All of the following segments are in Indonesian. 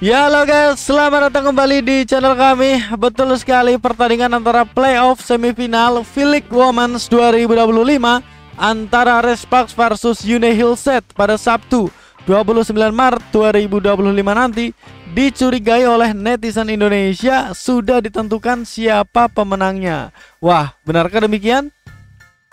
Ya halo guys, selamat datang kembali di channel kami. Betul sekali, pertandingan antara playoff semifinal V-League Women's 2025 antara Respax versus Yune Hillset pada Sabtu 29 Maret 2025 nanti dicurigai oleh netizen Indonesia sudah ditentukan siapa pemenangnya. Wah, benarkah demikian?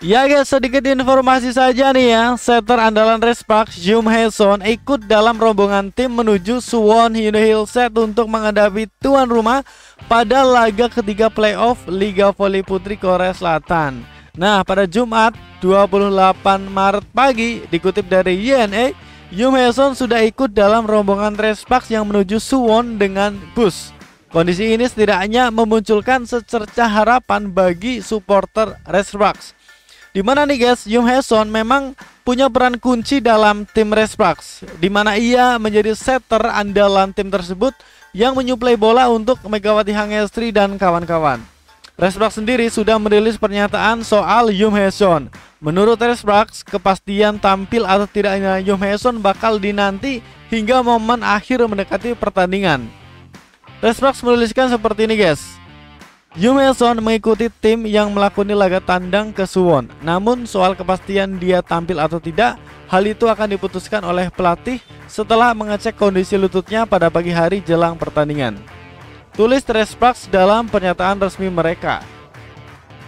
Ya guys, sedikit informasi saja nih ya. Setter andalan Respax, Jung Hae-son, ikut dalam rombongan tim menuju Suwon Yune Hillset untuk menghadapi tuan rumah pada laga ketiga playoff Liga Voli Putri Korea Selatan. Nah, pada Jumat 28 Maret pagi, dikutip dari YNA, Jung Hae-son sudah ikut dalam rombongan Respax yang menuju Suwon dengan bus. Kondisi ini setidaknya memunculkan secercah harapan bagi supporter Respax. Dimana nih guys, Jung Hae-son memang punya peran kunci dalam tim Respax, dimana ia menjadi setter andalan tim tersebut yang menyuplai bola untuk Megawati Hangestri dan kawan-kawan. Respax sendiri sudah merilis pernyataan soal Jung Hae-son. Menurut Respax, kepastian tampil atau tidaknya Jung Hae-son bakal dinanti hingga momen akhir mendekati pertandingan. Respax menuliskan seperti ini guys. Jung Hae-son mengikuti tim yang melakoni laga tandang ke Suwon. Namun soal kepastian dia tampil atau tidak, hal itu akan diputuskan oleh pelatih setelah mengecek kondisi lututnya pada pagi hari jelang pertandingan. Tulis Respax dalam pernyataan resmi mereka.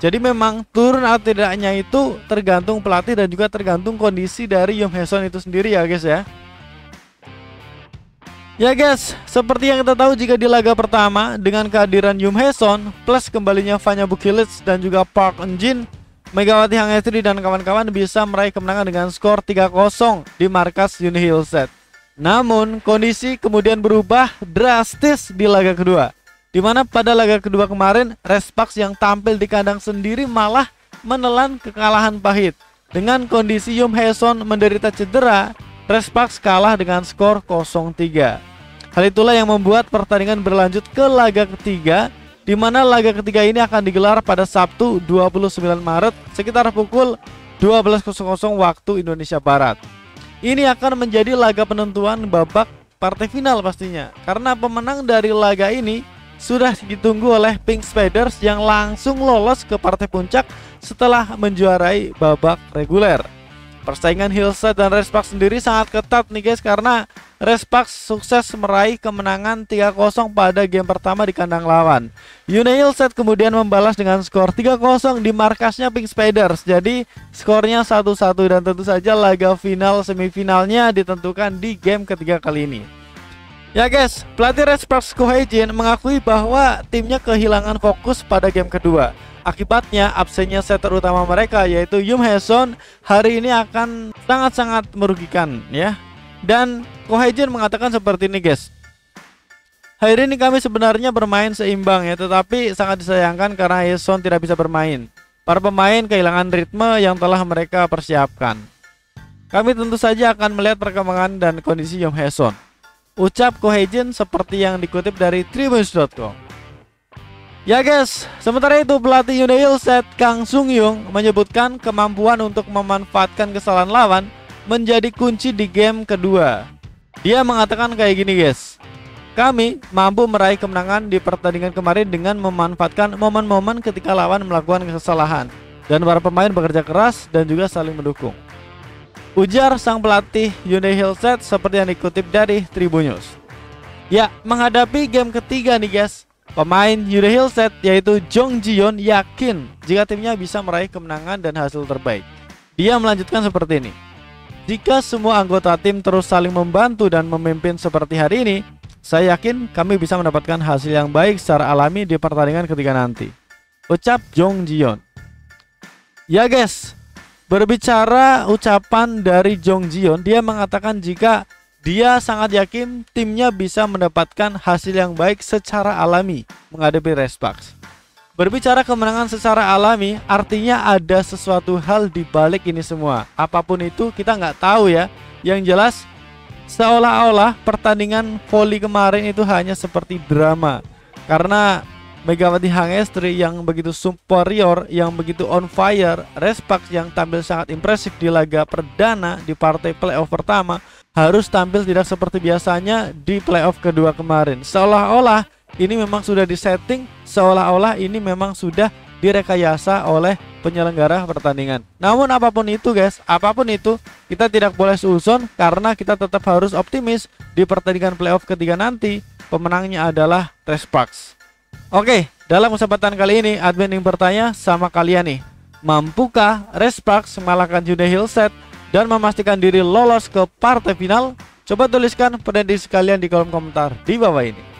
Jadi memang turun atau tidaknya itu tergantung pelatih dan juga tergantung kondisi dari Jung Hae-son itu sendiri ya guys ya. Ya guys, seperti yang kita tahu jika di laga pertama dengan kehadiran Jung Hae-son plus kembalinya Vanya Bukilits dan juga Park Eun-jin, Megawati Hangestri dan kawan-kawan bisa meraih kemenangan dengan skor 3-0 di markas Yune Hillset. Namun kondisi kemudian berubah drastis di laga kedua, dimana pada laga kedua kemarin Respax yang tampil di kandang sendiri malah menelan kekalahan pahit. Dengan kondisi Jung Hae-son menderita cedera, Respax kalah dengan skor 0-3. Hal itulah yang membuat pertandingan berlanjut ke laga ketiga, di mana laga ketiga ini akan digelar pada Sabtu 29 Maret sekitar pukul 12.00 waktu Indonesia Barat. Ini akan menjadi laga penentuan babak partai final pastinya, karena pemenang dari laga ini sudah ditunggu oleh Pink Spiders yang langsung lolos ke partai puncak setelah menjuarai babak reguler. Persaingan Hillset dan Respax sendiri sangat ketat nih guys, karena Respax sukses meraih kemenangan 3-0 pada game pertama di kandang lawan. Yune Hillset kemudian membalas dengan skor 3-0 di markasnya Pink Spiders. Jadi skornya 1-1 dan tentu saja laga final semifinalnya ditentukan di game ketiga kali ini. Ya guys, pelatih Respax Ko Hae-jin mengakui bahwa timnya kehilangan fokus pada game kedua. Akibatnya absennya setter utama mereka yaitu Jung Hae-son hari ini akan sangat-sangat merugikan ya. Dan Ko Hae-jin mengatakan seperti ini guys. Hari ini kami sebenarnya bermain seimbang ya, tetapi sangat disayangkan karena Hae-son tidak bisa bermain. Para pemain kehilangan ritme yang telah mereka persiapkan. Kami tentu saja akan melihat perkembangan dan kondisi Jung Hae-son, ucap Ko Hae-jin seperti yang dikutip dari Tribunnews.com. Ya guys, sementara itu pelatih Yune Hillset Kang Sung-young menyebutkan kemampuan untuk memanfaatkan kesalahan lawan menjadi kunci di game kedua. Dia mengatakan kayak gini guys. Kami mampu meraih kemenangan di pertandingan kemarin dengan memanfaatkan momen-momen ketika lawan melakukan kesalahan, dan para pemain bekerja keras dan juga saling mendukung, ujar sang pelatih Yune Hillset seperti yang dikutip dari Tribunnews. Ya, menghadapi game ketiga nih guys, pemain Yune Hillset yaitu Jong Ji-yeon yakin jika timnya bisa meraih kemenangan dan hasil terbaik. Dia melanjutkan seperti ini. Jika semua anggota tim terus saling membantu dan memimpin seperti hari ini, saya yakin kami bisa mendapatkan hasil yang baik secara alami di pertandingan ketiga nanti, ucap Jong Ji-yeon. Ya guys, berbicara ucapan dari Jong Ji-yeon, dia mengatakan jika dia sangat yakin timnya bisa mendapatkan hasil yang baik secara alami menghadapi Respax. Berbicara kemenangan secara alami artinya ada sesuatu hal di balik ini semua. Apapun itu kita nggak tahu ya. Yang jelas seolah-olah pertandingan voli kemarin itu hanya seperti drama, karena Megawati Hangestri yang begitu superior, yang begitu on fire, Respax yang tampil sangat impresif di laga perdana di partai playoff pertama, harus tampil tidak seperti biasanya di playoff kedua kemarin. Seolah-olah ini memang sudah disetting, seolah-olah ini memang sudah direkayasa oleh penyelenggara pertandingan. Namun apapun itu guys, apapun itu, kita tidak boleh suuzon karena kita tetap harus optimis di pertandingan playoff ketiga nanti. Pemenangnya adalah Resparks. Oke, dalam kesempatan kali ini admin ingin bertanya sama kalian nih, mampukah Resparks mengalahkan Hyundai Hillset dan memastikan diri lolos ke partai final? Coba tuliskan prediksi kalian di kolom komentar di bawah ini.